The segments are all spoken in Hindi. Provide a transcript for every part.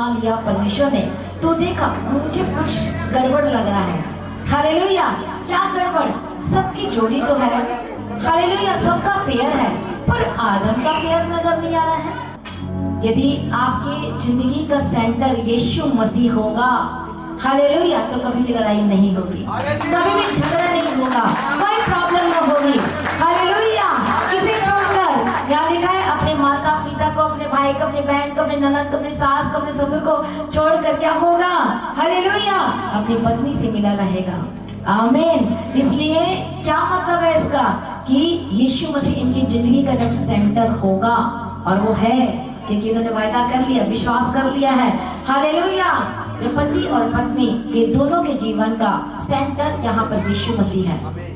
बना लिया परमेश्वर ने, तो देखा मुझे कुछ गड़बड़ लग रहा है। हालेलुया। क्या गड़बड़? सबकी जोड़ी तो है, हालेलुया, सबका पेयर है, पर आदम का पेयर नजर नहीं आ रहा है। यदि आपके जिंदगी का सेंटर यीशु मसीह होगा, हालेलुया, तो कभी भी लड़ाई नहीं होगी, कभी भी झगड़ा नहीं होगा, कोई प्रॉब्लम न होगी। हालेलुया। किसे छोड़कर? यहाँ लिखा है अपने माता पिता को, अपने भाई को, अपने बहन को, अपने ननद को, अपने सास को, अपने ससुर को छोड़कर क्या होगा? हालेलुया, अपनी पत्नी से मिला रहेगा। आमीन। इसलिए क्या मतलब है इसका? कि यीशु मसीह इनकी जिंदगी का जब सेंटर होगा, और वो है क्योंकि इन्होंने वायदा कर लिया, विश्वास कर लिया है। हालेलुया। जब पति और पत्नी के दोनों के जीवन का सेंटर यहाँ पर यीशु मसीह है।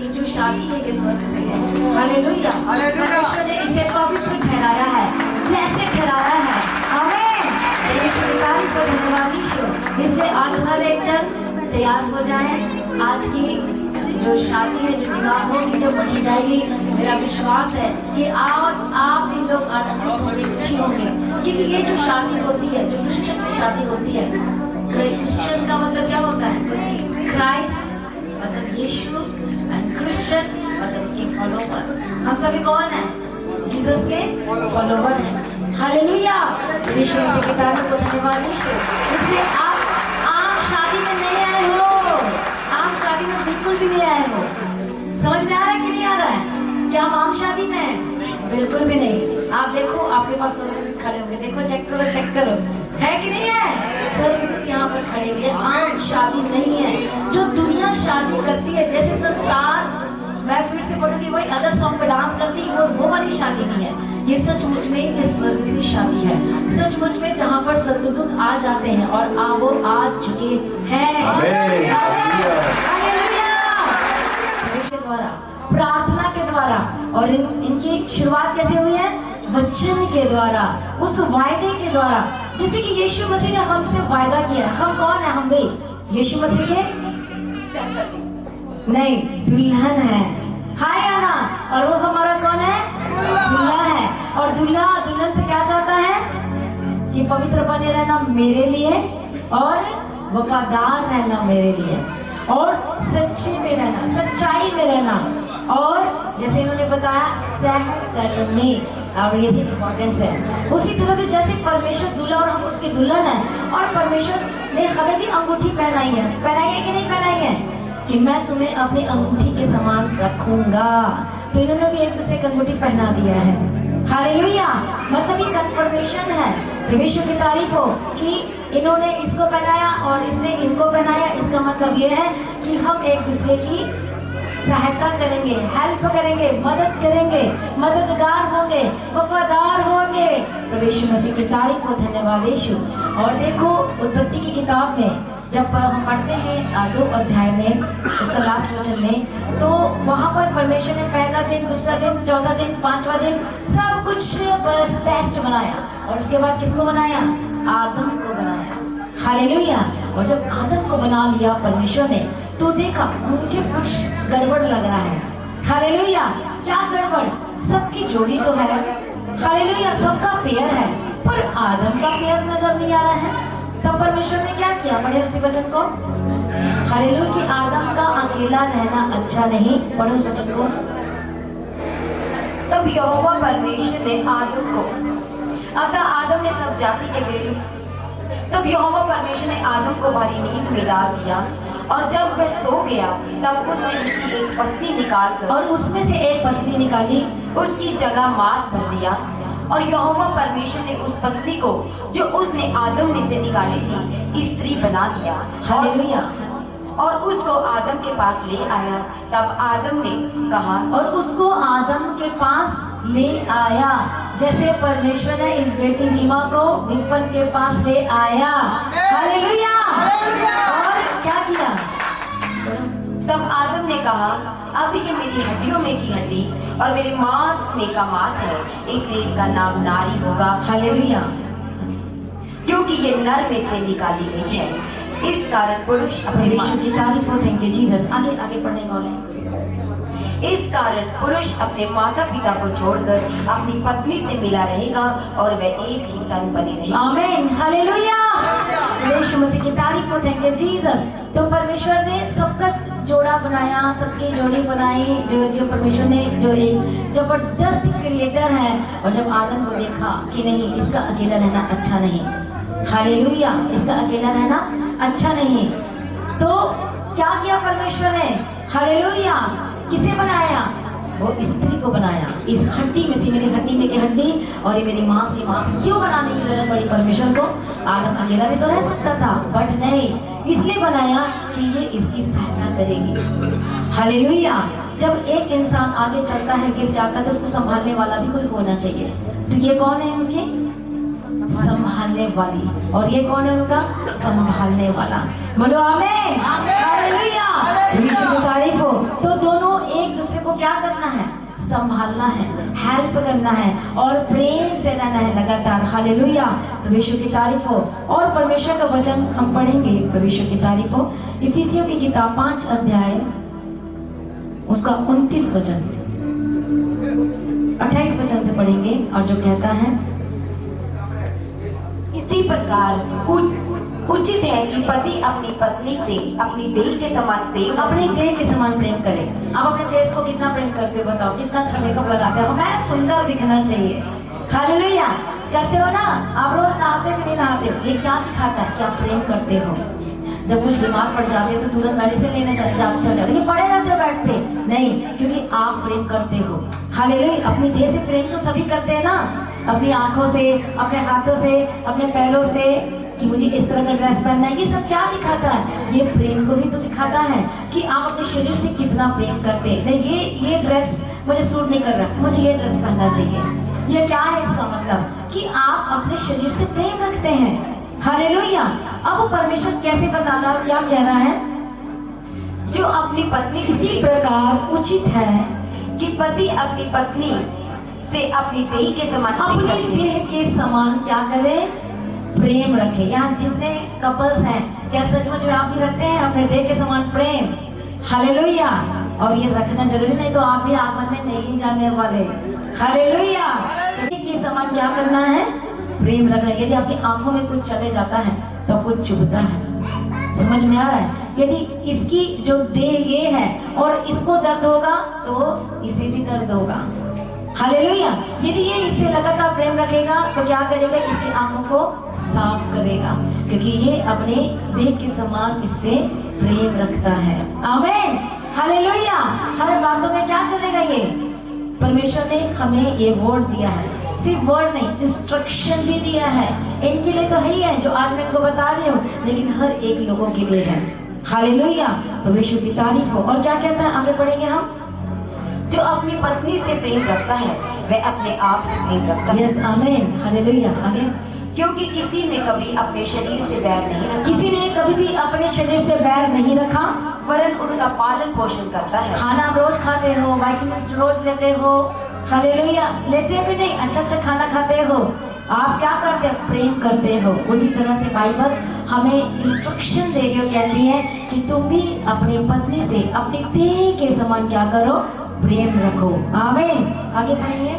जो शादी है ये स्वर्ग से है। हालेलुया। परमेश्वर ने इसे पवित्र ठहराया है, ब्लेसेड ठहराया है। आमीन। परमेश्वर की तारीफ और धन्यवाद ईश्वर। इसलिए आज हर एक जन तैयार हो जाए। आज की जो शादी है, जो विवाह होगी, जो बढ़ी जाएगी, मेरा विश्वास है कि आज आप भी लोग आनंदित होंगे, खुशी होंगे, क्योंकि ये जो शादी होती है, जो क्रिश्चियन में शादी होती है, क्रिश्चियन का मतलब क्या होता है? क्राइस्ट मतलब यीशु, एंड क्रिश्चियन मतलब उसके फॉलोवर। हम सभी कौन है? जीसस के फॉलोवर हैं। हालेलुया। यीशु मसीह की तारीफ और धन्यवाद ईश्वर। इसलिए आप आम शादी में नहीं आए हो, आम शादी में बिल्कुल भी नहीं आए हो। समझ में आ रहा है कि नहीं आ रहा है? क्या हम आम शादी में हैं? बिल्कुल भी नहीं। आप देखो, आपके पास खड़े होंगे, देखो, चेक करो, चेक करो, है कि नहीं है? स्वर्गदूत यहाँ पर खड़े हुए। आम शादी नहीं है जो दुनिया शादी करती है, जैसे संसार, मैं फिर से बोलूंगी, वही अदर सॉन्ग पे डांस करती है, वो वाली शादी नहीं है। ये सचमुच में ये स्वर्ग की शादी है, सचमुच में जहाँ पर स्वर्गदूत आ जाते हैं, और वो आ चुके हैं। के द्वारा, प्रार्थना के द्वारा, और इनकी शुरुआत कैसे हुई है? वचन के द्वारा, उस वायदे के द्वारा, जैसे कि यीशु मसीह ने हमसे वायदा किया। हम कौन है? हम भी यीशु मसीह के नहीं, दुल्हन है। हाय आना। और वो हमारा कौन है? दुल्हा है। और दूल्हा दुल्हन से क्या चाहता है? कि पवित्र बने रहना मेरे लिए, और वफादार रहना मेरे लिए, और सच्चे में रहना, सच्चाई में रहना, और जैसे इन्होंने बताया सहकर्मी, और ये भी इम्पोर्टेंस है। उसी तरह से जैसे परमेश्वर दूल्हा और हम उसके दुल्हन हैं, और परमेश्वर ने हमें भी अंगूठी पहनाई है। पहनाई है कि नहीं पहनाई है? कि मैं तुम्हें अपनी अंगूठी के समान रखूंगा। तो इन्होंने भी एक दूसरे की अंगूठी पहना दिया है। हालेलुया। मतलब ये कंफर्मेशन है। परमेश्वर की तारीफ हो कि इन्होंने इसको पहनाया और इसने इनको पहनाया। इसका मतलब ये है कि हम एक दूसरे की सहायता करेंगे, हेल्प करेंगे, मदद करेंगे, मददगार होंगे, वफादार होंगे। परमेश्वर मसीह की तारीफ हो, धन्यवाद यीशु। और देखो, उत्पत्ति की किताब में जब हम पढ़ते हैं 2 अध्याय में, उसका लास्ट वचन में, तो वहाँ पर परमेश्वर ने पहला दिन, दूसरा दिन, चौथा दिन, 5वां दिन सब कुछ बस बेस्ट बनाया। और उसके बाद किसको बनाया? आदम को बनाया। हालेलुया। और जब आदम को बना लिया परमेश्वर ने, तो देखा मुझे कुछ गड़बड़ लग रहा है। हालेलुया। क्या गड़बड़? सबकी जोड़ी तो है, हालेलुया, सबका पेयर है, पर आदम का पेयर नजर नहीं आ रहा है। तब परमेश्वर ने क्या किया? पढ़े उसी वचन को। हालेलुया। कि आदम का अकेला रहना अच्छा नहीं। पढ़ो उस वचन को। तब यहोवा परमेश्वर ने आदम को, अतः आदम ने सब जाति के दिल, तब यहोवा परमेश्वर ने आदम को भारी नींद में डाल दिया, और जब वह सो गया तब उसने उसकी एक पसली निकाल कर, और उसमें से एक पसली निकाली, उसकी जगह मांस भर दिया। और यहोवा परमेश्वर ने उस पसली को जो उसने आदम में से निकाली थी स्त्री बना दिया। हालेलुया। और उसको आदम के पास ले आया। तब आदम ने कहा, और उसको आदम के पास ले आया, जैसे परमेश्वर ने इस बेटी रीमा को विपन के पास ले आया। हालेलुया। और क्या किया? कहा, अब ये मेरी हड्डियों में की हड्डी और मेरे मांस में का मांस है, इसलिए इसका नाम नारी होगा। हालेलुया। क्योंकि ये नर में से निकाली गई है। इस कारण पुरुष अपने यीशु की तारीफ हो। Thank you Jesus. आगे आगे पढ़ने वाले। इस कारण पुरुष अपने माता पिता को छोड़कर अपनी पत्नी से मिला रहेगा और वे एक ही तन बने रहेंगे। आमीन। हालेलुया। यीशु मसीह की तारीफ हो। Thank you Jesus. तो परमेश्वर ने सबका जोड़ा बनाया, सबकी जोड़ी बनाई, जो परमेश्वर ने जो एक जबरदस्त क्रिएटर है। और जब आदम को देखा कि नहीं, इसका अकेला रहना अच्छा नहीं, हालेलुया, इसका अकेला रहना अच्छा नहीं, तो क्या किया परमेश्वर ने? हालेलुया। किसे बनाया? वो स्त्री को बनाया। इस हड्डी में से, मेरी हड्डी में की हड्डी और ये मेरी मांस की मांस। क्यों बनाने की जरूरत पड़ी परमेश्वर को? आदम अकेला भी तो रह सकता था, बट नहीं, इसलिए बनाया कि ये इसकी सहायता करेगी। हालेलुया। जब एक इंसान आगे चलता है, गिर जाता है, तो उसको संभालने वाला भी कोई होना चाहिए। तो ये कौन है? उनके संभालने वाली। और ये कौन है? उनका संभालने वाला। बोलो आमीन। हालेलुया। यीशु की तारीफ हो। तो दोनों एक दूसरे को क्या करना है? संभालना है, हेल्प करना है और प्रेम से रहना है लगातार। हालेलुया। परमेश्वर की तारीफ हो। और परमेश्वर का वचन हम पढ़ेंगे। परमेश्वर की तारीफ हो। इफिसियों की किताब 5 अध्याय उसका 29 वचन 28 वचन से पढ़ेंगे और जो कहता है, इसी प्रकार उचित है कि पति अपनी पत्नी से अपनी देह के समान प्रेम, अपने देह के समान प्रेम करे। आप अपने फेस को कितना प्रेम करते हो? बताओ। कितना अच्छा मेकअप लगाते हो? मैं सुंदर दिखना चाहिए। हालेलुया। करते हो ना? आप रोज नहाते भी नहीं नहाते हो? ये क्या दिखाता है कि आप प्रेम करते हो? जब कुछ बीमार पड़ जाते हो तो तुरंत मेडिसिन लेने चले जाते हो, लेकिन पड़े रहते हो बेड पे? नहीं, क्योंकि आप प्रेम करते हो। हालेलुया। अपनी देह से प्रेम तो सभी करते हैं ना, अपनी आंखों से, अपने हाथों से, अपने पैरों से, कि मुझे इस तरह का ड्रेस पहनना है। ये सब क्या दिखाता है? ये प्रेम को ही तो दिखाता है कि आप अपने शरीर से कितना प्रेम करते हैं। नहीं, ये ड्रेस मुझे सूट नहीं कर रहा, मुझे ये ड्रेस पहनना चाहिए। ये क्या है? इसका मतलब कि आप अपने शरीर से प्रेम रखते हैं। हालेलुया। अब परमेश्वर कैसे बता रहा, क्या कह रहा है? जो अपनी पत्नी इसी प्रकार उचित है कि पति अपनी पत्नी से अपनी देह के समान अपने देह के समान क्या करे? प्रेम रखे। यहाँ जितने कपल्स हैं, क्या सचमुच में आप भी रखते हैं अपने देह के समान प्रेम? हालेलुया। और ये रखना जरूरी, नहीं तो आप भी आगमन में नहीं जाने वाले। हालेलुया। देह के समान क्या करना है? प्रेम रखना। यदि आपकी आंखों में कुछ चले जाता है तो कुछ चुभता है। समझ में आ रहा है? यदि इसकी जो देह ये है और इसको दर्द होगा तो इसे भी दर्द होगा। हालेलुया। यदि ये इससे लगातार प्रेम रखेगा तो क्या करेगा? इसकी आंखों को साफ करेगा, क्योंकि ये अपने देह के समान इससे प्रेम रखता है। आमीन। हालेलुया। हर बातों में क्या करेगा? ये परमेश्वर ने हमें ये वर्ड दिया है, सिर्फ वर्ड नहीं, इंस्ट्रक्शन भी दिया है। इनके लिए तो है ही है जो आज मैं इनको बता रही हूँ, लेकिन हर एक लोगों के लिए है। हालेलुया। परमेश्वर की तारीफ हो। और क्या कहता है? आगे पढ़ेंगे हम। जो अपनी पत्नी से प्रेम रखता है वह अपने आप से प्रेम रखता है। यस, आमीन। हालेलुया। आगे। क्योंकि किसी ने कभी अपने शरीर से बैर नहीं रखा, किसी ने कभी भी अपने शरीर से बैर नहीं रखा, वरन उसका पालन पोषण करता है। खाना आप रोज खाते हो, विटामिन रोज लेते हो। हालेलुया। लेते भी नहीं, अच्छा अच्छा खाना खाते हो। आप क्या करते हो? प्रेम करते हो। उसी तरह से बाइबल हमें इंस्ट्रक्शन दे रही हो, कहती है कि तुम भी अपनी पत्नी से अपने देह के समान क्या करो? प्रेम रखो। आमीन। आगे पढ़ेंगे।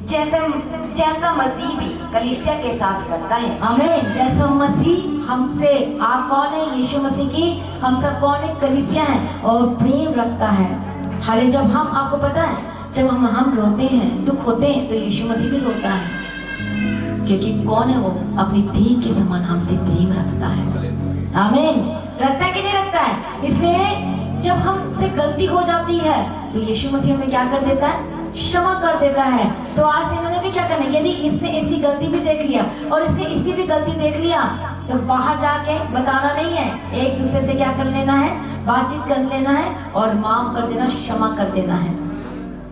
जैसा मसीह भी कलीसिया के साथ करता है। आमीन। जैसा मसीह हमसे, आप कौन है? यीशु मसीह की हम सब कौन है? कलीसिया है, और प्रेम रखता है। हाले जब हम, आपको पता है, जब हम रोते हैं, दुख होते हैं, तो यीशु मसीह भी रोता है, क्योंकि कौन है? वो अपनी देह के समान हमसे प्रेम रखता है। आमीन। रखता है कि नहीं रखता है? इसलिए जब हमसे गलती हो जाती है तो यीशु मसीह हमें क्या कर देता है? क्षमा कर देता है। तो आज से इन्होंने भी क्या करना है? यदि इसने इसकी गलती भी देख लिया और इसने इसकी भी गलती देख लिया, तो बाहर जाके बताना नहीं है, एक दूसरे से क्या कर लेना है? बातचीत कर लेना है और माफ कर देना, क्षमा कर देना है।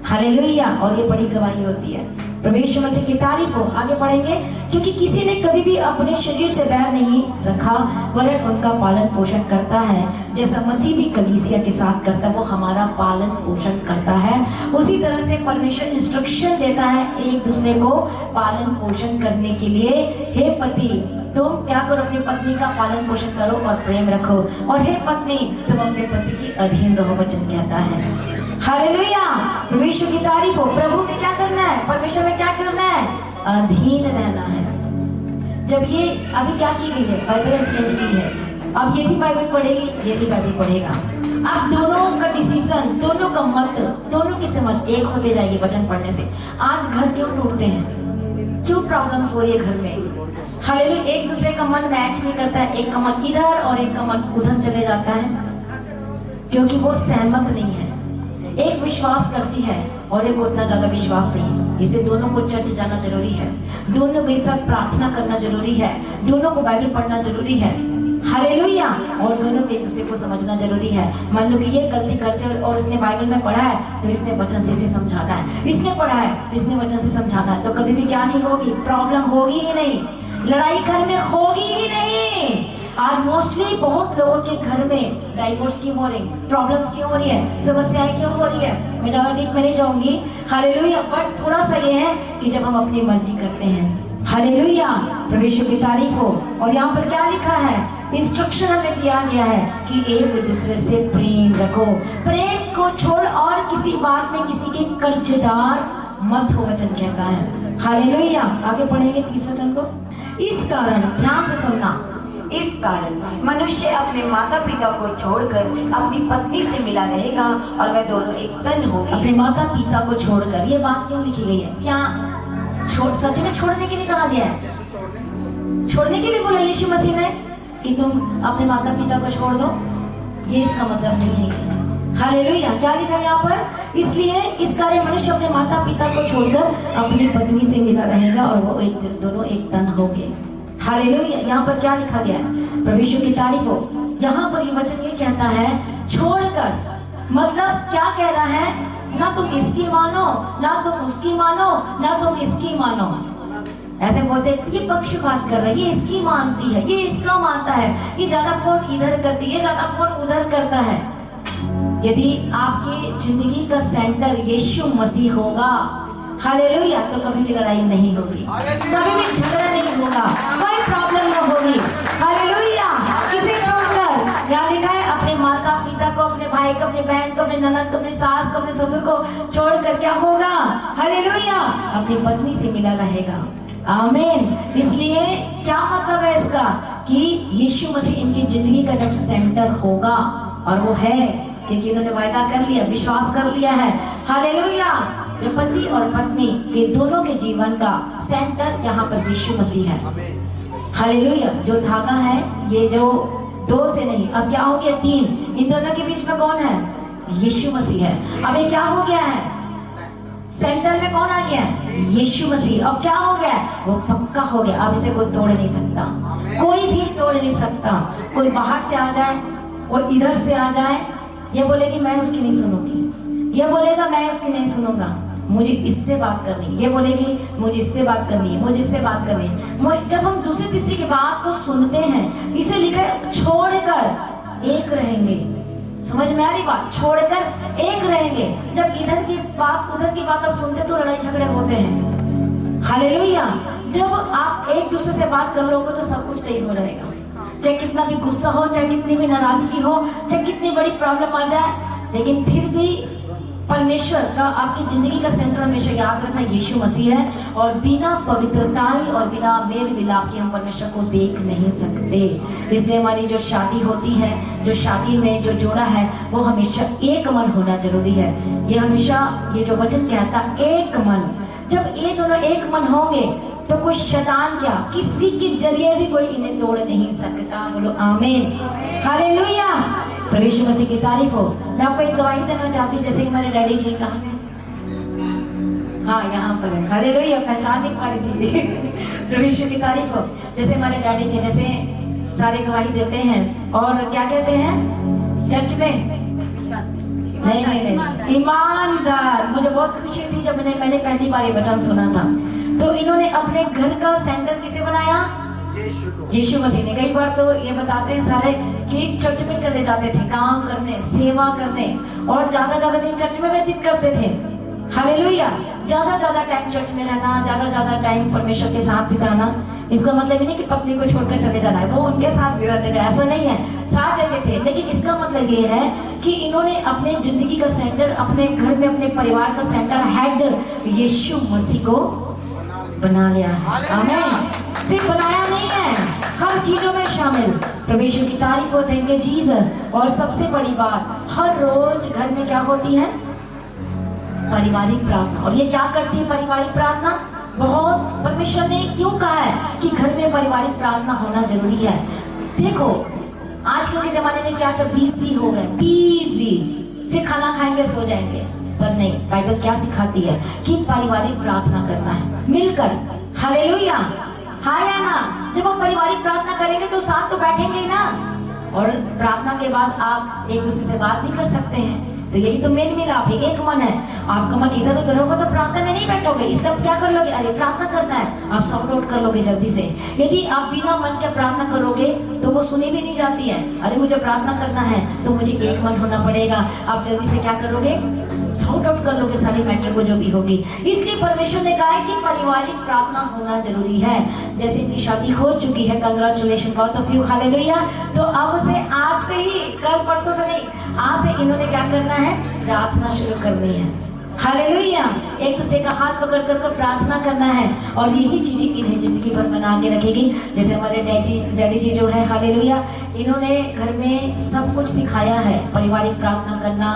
हालेलुया। और ये बड़ी गवाही होती है। प्रभु यीशु मसीह की तारीफ हो। आगे पढ़ेंगे। क्योंकि किसी ने कभी भी अपने शरीर से बैर नहीं रखा, वरन उनका पालन पोषण करता है, जैसा मसीह भी कलीसिया के साथ करता है, वो हमारा पालन पोषण करता है। उसी तरह से परमेश्वर इंस्ट्रक्शन देता है एक दूसरे को पालन पोषण करने के लिए। हे पति, तुम क्या करो, अपनी पत्नी का पालन पोषण करो और प्रेम रखो, और हे पत्नी, तुम अपने पति के अधीन रहो, वचन कहता है। हालेलुया, प्रभु यीशु की तारीफ हो। प्रभु में क्या करना है, परमेश्वर में क्या करना है, अधीन रहना है। जब ये अभी क्या की गई है, बाइबल एक्सचेंज की है, अब ये भी बाइबल पढ़ेगी, ये भी बाइबल पढ़ेगा। अब दोनों का डिसीजन, दोनों का मत, दोनों की समझ एक होते जाएगी वचन पढ़ने से। आज घर क्यों टूटते हैं, क्यों प्रॉब्लम्स हो रही है घर में? हालेलुया, एक दूसरे का मन मैच नहीं करता है, एक का मन इधर और एक का मन उधर चले जाता है, क्योंकि वो सहमत नहीं है। एक विश्वास करती है और एक को उतना ज्यादा विश्वास नहीं। इसे दोनों को चर्च जाना जरूरी है, दोनों के साथ प्रार्थना करना जरूरी है, दोनों को बाइबल पढ़ना जरूरी है। हालेलुया, और दोनों के एक दूसरे को समझना जरूरी है। मान लो कि ये गलती करते हैं और इसने बाइबल में पढ़ा है तो इसने वचन से इसे समझाना है, इसने पढ़ा है तो इसने वचन से समझाना है, तो कभी भी क्या नहीं होगी, प्रॉब्लम होगी ही नहीं, लड़ाई घर में होगी ही नहीं। आज मोस्टली बहुत लोगों के घर में डाइवोर्स क्यों हो रही, प्रॉब्लम्स क्यों हो रही है, समस्याएं क्यों हो रही है, मैं ज्यादा डीप में नहीं जाऊंगी। हालेलुया, बट थोड़ा सा ये है कि जब हम अपनी मर्जी करते हैं। हालेलुया, प्रभु यीशु की तारीफ हो। और यहाँ पर क्या लिखा है, इंस्ट्रक्शन हमें दिया गया है कि एक दूसरे से प्रेम रखो, प्रेम को छोड़ और किसी बात में किसी के कर्जदार मत हो, वचन कहता है। हालेलुया, आगे पढ़ेंगे 30 वचन को। इस कारण, ध्यान से सुनना, इस कारण मनुष्य अपने माता पिता को छोड़कर अपनी पत्नी से मिला रहेगा और वह दोनों एक तन होंगे। अपने माता पिता को छोड़कर, ये बात क्यों लिखी गई है? क्या सच में छोड़ने के लिए कहा गया है? छोड़ने के लिए बोला यीशु मसीह ने कि तुम अपने माता पिता को छोड़ दो? ये इसका मतलब नहीं है। हालेलुया, क्या लिखा है यहाँ पर? इसलिए इस कार्य मनुष्य अपने माता पिता को छोड़कर अपनी पत्नी से मिला रहेगा और वो दोनों एक तन होंगे। हालेलुया, यहाँ पर क्या लिखा गया है? प्रभु यीशु की तारीफ हो। यहाँ पर ये वचन ये कहता है छोड़कर, मतलब क्या कह रहा है, ना तुम इसकी मानो, ना तुम उसकी मानो, ना तुम इसकी मानो। ऐसे बोलते ये पक्षपात कर रहा है, ये इसकी मानती है, ये इसका मानता है, ये ज्यादा फोन इधर करती है, ज्यादा फोन उधर करता है। यदि आपके जिंदगी का सेंटर यीशु मसीह होगा, हालेलुया, तो कभी भी लड़ाई नहीं होगी, कभी भी झगड़ा नहीं होगा, कोई प्रॉब्लम न होगी। हालेलुया, किसे छोड़कर? क्या लिखा है? अपने माता पिता को, अपने भाई को, अपने बहन को, अपने ननद को, अपने सास को, अपने ससुर को छोड़कर क्या होगा? हालेलुया, अपनी पत्नी से मिला रहेगा। आमीन। इसलिए क्या मतलब है इसका, कि यीशु मसीह इनकी जिंदगी का जब सेंटर होगा, और वो है क्योंकि इन्होंने वायदा कर लिया, विश्वास कर लिया है। हालेलुया, जब पति और पत्नी के दोनों के जीवन का सेंटर यहाँ पर यीशु मसीह है। हालेलुया, जो धागा है ये जो दो से नहीं, अब क्या हो गया? 3। इन दोनों के बीच में कौन है? यीशु मसीह है। अब ये क्या हो गया है? सेंटर में कौन आ गया है? यीशु मसीह। अब क्या हो गया? वो पक्का हो गया, अब इसे कोई तोड़ नहीं सकता, कोई भी तोड़ नहीं सकता। कोई बाहर से आ जाए, कोई इधर से आ जाए, ये बोलेगी मैं उसकी नहीं सुनूंगी, ये बोलेगा मैं उसकी नहीं सुनूंगा, मुझे इससे बात करनी, ये बोलेगी मुझे इससे बात करनी है, मुझे इससे बात करनी है। जब हम दूसरी तीसरी की बात को सुनते हैं, इसे लिखा है छोड़कर एक रहेंगे। समझ में आ रही बात? छोड़कर एक रहेंगे। जब इधर की बात उधर की बात आप सुनते तो लड़ाई झगड़े होते हैं। हालेलुया, जब आप एक दूसरे से बात कर लोगे तो सब कुछ सही हो जाएगा। चाहे कितना भी गुस्सा हो, चाहे कितनी भी नाराजगी हो, चाहे कितनी बड़ी प्रॉब्लम आ जाए, लेकिन फिर भी परमेश्वर का आपकी जिंदगी का सेंटर हमेशा याद रखना यीशु मसीह है। और बिना पवित्रताई और बिना मेल मिलाप के हम परमेश्वर को देख नहीं सकते। इसलिए हमारी जो शादी होती है, जो शादी में जो जोड़ा है, वो हमेशा एक मन होना जरूरी है। ये हमेशा ये जो वचन कहता एक मन, जब ये दोनों एक मन होंगे तो कोई शैतान क्या, किसी के जरिए भी कोई इन्हें तोड़ नहीं सकता। बोलो आमीन, हालेलुया, प्रभु यीशु मसीह की तारीफ हो। मैं आपको एक गवाही देना चाहती हूँ, जैसे कि मेरे डैडी जी कहाँ हैं? हाँ, यहाँ पर है। हालेलुया, पहचान नहीं पा रही थी। प्रभु यीशु की तारीफ हो। जैसे हमारे डैडी जी जैसे सारे गवाही देते हैं और क्या कहते हैं चर्च में? नहीं, ईमानदार। मुझे बहुत खुशी थी जब मैंने पहली बार ये वचन सुना था। तो इन्होंने अपने घर का सेंटर किसे बनाया? यीशु मसीह ने। कई बार तो ये बताते हैं सारे कि चर्च में चले जाते थे काम करने, सेवा करने, और ज्यादा दिन चर्च में व्यतीत करते थे। हालेलुया। ज्यादा टाइम चर्च में रहना, ज्यादा टाइम परमेश्वर के साथ बिताना, इसका मतलब ये नहीं कि पत्नी को छोड़कर चले जाना है, वो उनके साथ भी रहते थे, ऐसा नहीं है, साथ देते थे। लेकिन इसका मतलब ये है कि इन्होंने अपने जिंदगी का सेंटर, अपने घर में अपने परिवार का सेंटर, हेड यीशु मसीह को बना लिया है। आमीन। सिर्फ बनाया नहीं है, हर चीजों में शामिल। परमेश्वर की तारीफ हो, थैंक यू जीसस। और सबसे बड़ी बात, हर रोज घर में क्या होती है? पारिवारिक प्रार्थना। और ये क्या करती है पारिवारिक प्रार्थना? बहुत, परमेश्वर ने क्यों कहा है कि घर में पारिवारिक प्रार्थना होना जरूरी है? देखो आजकल के जमाने में क्या सब बिजी हो गए, बिजी से खाना खाएंगे सो जाएंगे, पर नहीं, बाइबल क्या सिखाती है कि पारिवारिक प्रार्थना करना है मिलकर। हालेलुया। हाँ या ना? जब हम पारिवारिक प्रार्थना करेंगे तो साथ तो बैठेंगे ही ना, और प्रार्थना के बाद आप एक दूसरे से बात भी कर सकते हैं। तो यही तो मेन मिलाप है, एक मन है। आपका मन इधर उधर होगा तो प्रार्थना में नहीं बैठोगे, इसलिए आप क्या कर लोगे? अरे प्रार्थना करना है, आप साउंड आउट कर लोगे जल्दी से। यदि आप बिना मन के प्रार्थना करोगे तो वो सुनी भी नहीं जाती है। अरे मुझे प्रार्थना करना है तो मुझे एक मन होना पड़ेगा, आप जल्दी से क्या करोगे? साउंड आउट कर लोगे सारी मैटर को जो भी होगी। इसलिए परमेश्वर ने कहा है कि पारिवारिक प्रार्थना होना जरूरी है। जैसे इनकी शादी हो चुकी है, कंग्रेचुलेशन, बहुत ऑफ यू, हालेलुया। तो अब से आज से ही, कल परसों से नहीं, आज से इन्होंने क्या करना है? प्रार्थना शुरू करनी है। हालेलुया। एक दूसरे का हाथ पकड़ कर प्रार्थना करना है, और यही चीजें इन्हें जिंदगी भर बना के रखेगी। जैसे हमारे डैडी जी जो है, हालेलुया, इन्होंने घर में सब कुछ सिखाया है, पारिवारिक प्रार्थना करना,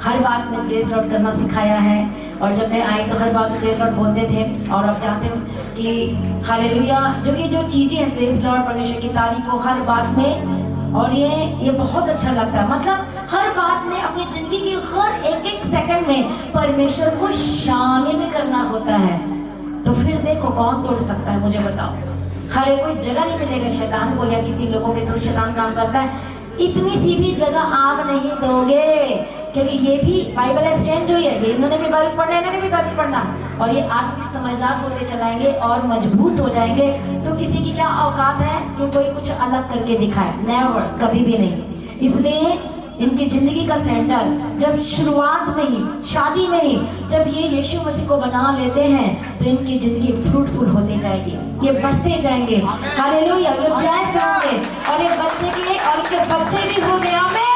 हर बात में प्रेज लॉर्ड करना सिखाया है। और जब मैं आई तो हर बात में प्रेज लॉर्ड बोलते थे। और अब जानते हैं कि हालेलुया, जो चीजें हैं, प्रेज लॉर्ड, परमेश्वर की तारीफ हो हर बात में। और ये बहुत अच्छा लगता है, मतलब हर बात में, अपनी जिंदगी की हर एक सेकंड में परमेश्वर को शामिल करना होता है। तो फिर देखो कौन तोड़ सकता है, मुझे बताओ। हर कोई जगह नहीं मिलेगा शैतान को, या किसी लोगों के थ्रू शैतान काम करता है। इतनी सी भी जगह आप नहीं दोगे, क्योंकि ये भी बाइबल एक्सचेंज हुई है। इन्होंने भी बाइबल पढ़ना, इन्होंने भी बाइबल पढ़ना, और ये आत्मिक समझदार होते चलाएंगे और मजबूत हो जाएंगे। तो किसी की क्या औकात है कि कोई कुछ अलग करके दिखाए? नेवर, कभी भी नहीं। इसलिए इनकी जिंदगी का सेंटर जब शुरुआत में ही, शादी में ही, जब ये यीशु मसीह को बना लेते हैं तो इनकी जिंदगी फ्रूटफुल होती जाएगी, ये बढ़ते जाएंगे। हालेलुया। ये ब्लेस्ड होंगे, और ये बच्चे के, और इनके बच्चे भी होंगे। आमीन।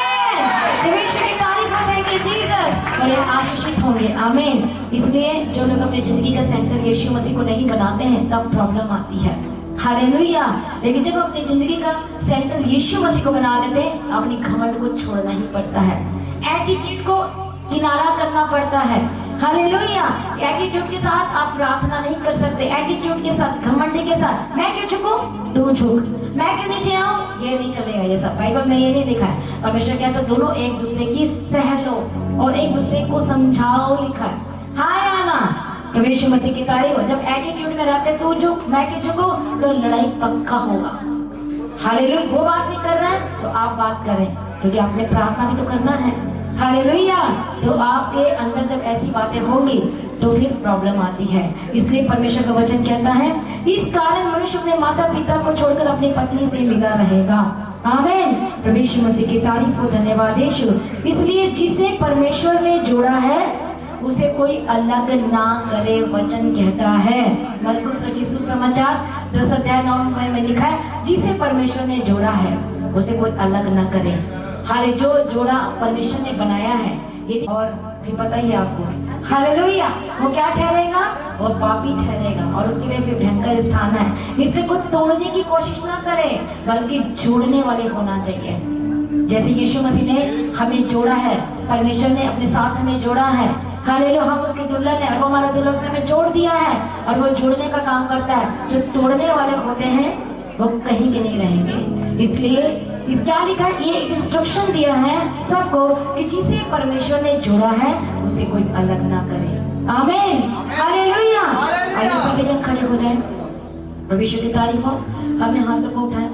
परमेश्वर की तारीफ हो, थैंक यू जीसस। और ये आशीषित होंगे। आमीन। इसलिए जो लोग अपनी जिंदगी का सेंटर यीशु मसीह को नहीं बनाते हैं तब प्रॉब्लम आती है। हालेलुया। लेकिन जब अपनी जिंदगी का सेंटर यीशु मसीह को बना लेते हैं, अपनी घमंड को छोड़ना ही पड़ता है, एटीट्यूड को किनारा करना पड़ता है। हालेलुया। एटीट्यूड के साथ आप प्रार्थना नहीं कर सकते, एटीट्यूड के साथ, घमंड के साथ, मैं क्यों झुकूं तू झुक, मैं क्यों नीचे आऊं, ये नहीं चलेगा। ये सब बाइबल में ये नहीं लिखा है। परमेश्वर कहता है दोनों एक दूसरे की सह लो और एक दूसरे को समझाओ, लिखा है। हाँ या ना? परमेश्वर मसीह की तारीफ हो। जब एटीट्यूड में रहते तू झुक, मैं क्यों झुकूं, तो लड़ाई पक्का होगा। हालेलुया। वो बात नहीं कर रहा है तो आप बात करें, क्योंकि आपने प्रार्थना भी तो करना है। हालेलुया। तो आपके अंदर जब ऐसी बातें होंगी तो फिर प्रॉब्लम आती है। इसलिए परमेश्वर का वचन कहता है, इस कारण मनुष्य अपने माता पिता को छोड़कर अपनी पत्नी से मिला रहेगा। आमीन। परमेश्वर मसीह की तारीफ हो, धन्यवाद यीशु। इसलिए जिसे परमेश्वर ने जोड़ा है उसे कोई अलग ना करे, वचन कहता है। मरकुस रचित सुसमाचार 10:9 में लिखा है, जिसे परमेश्वर ने जोड़ा है उसे कोई अलग ना करे। हाले जो जोड़ा परमेश्वर ने बनाया है, ये और भी पता ही है आपको। हालेलुया। वो क्या ठहरेगा? वो पापी ठहरेगा, और उसके लिए फिर भयंकर स्थान है। इसलिए कुछ तोड़ने की कोशिश ना करे, बल्कि जोड़ने वाले होना चाहिए। जैसे यीशु मसीह ने हमें जोड़ा है, परमेश्वर ने अपने साथ हमें जोड़ा है। हालेलुया। हम उसके दुल्हन है, वो हमारा दुल्हन, उसने हमें जोड़ दिया है, और वो जोड़ने का काम करता है। जो तोड़ने वाले होते हैं वो कहीं के नहीं रहेंगे। इसलिए इस क्या लिखा है? ये इंस्ट्रक्शन दिया है सबको कि जिसे परमेश्वर ने जोड़ा है उसे कोई अलग ना करे। आमीन। हालेलुया। आइए सभी जन खड़े हो जाएं। परमेश्वर की तारीफ हो। हमने हाथों को उठाया।